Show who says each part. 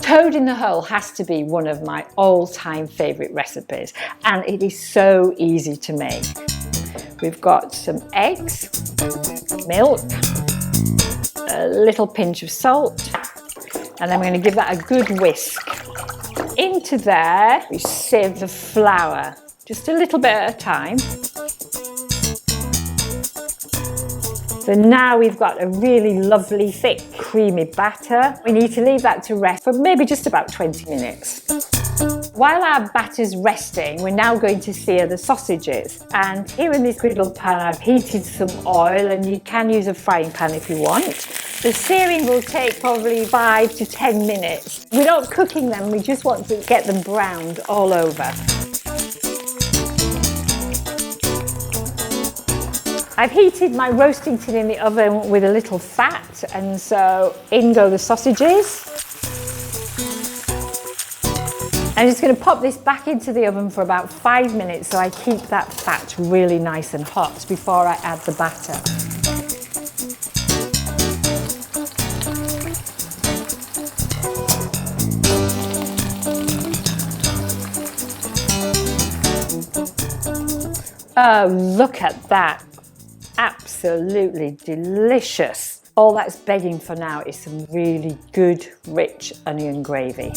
Speaker 1: Toad in the hole has to be one of my all-time favourite recipes, and it is so easy to make. We've got some eggs, milk, a little pinch of salt, and then we're going to give that a good whisk. Into there, we sieve the flour, just a little bit at a time. So now we've got a really lovely, thick, creamy batter. We need to leave that to rest for maybe just about 20 minutes. While our batter's resting, we're now going to sear the sausages. And here in this griddle pan, I've heated some oil, and you can use a frying pan if you want. The searing will take probably 5 to 10 minutes. We're not cooking them, we just want to get them browned all over. I've heated my roasting tin in the oven with a little fat, and so in go the sausages. I'm just going to pop this back into the oven for about 5 minutes so I keep that fat really nice and hot before I add the batter. Oh, look at that. Absolutely delicious. All that's begging for now is some really good, rich onion gravy.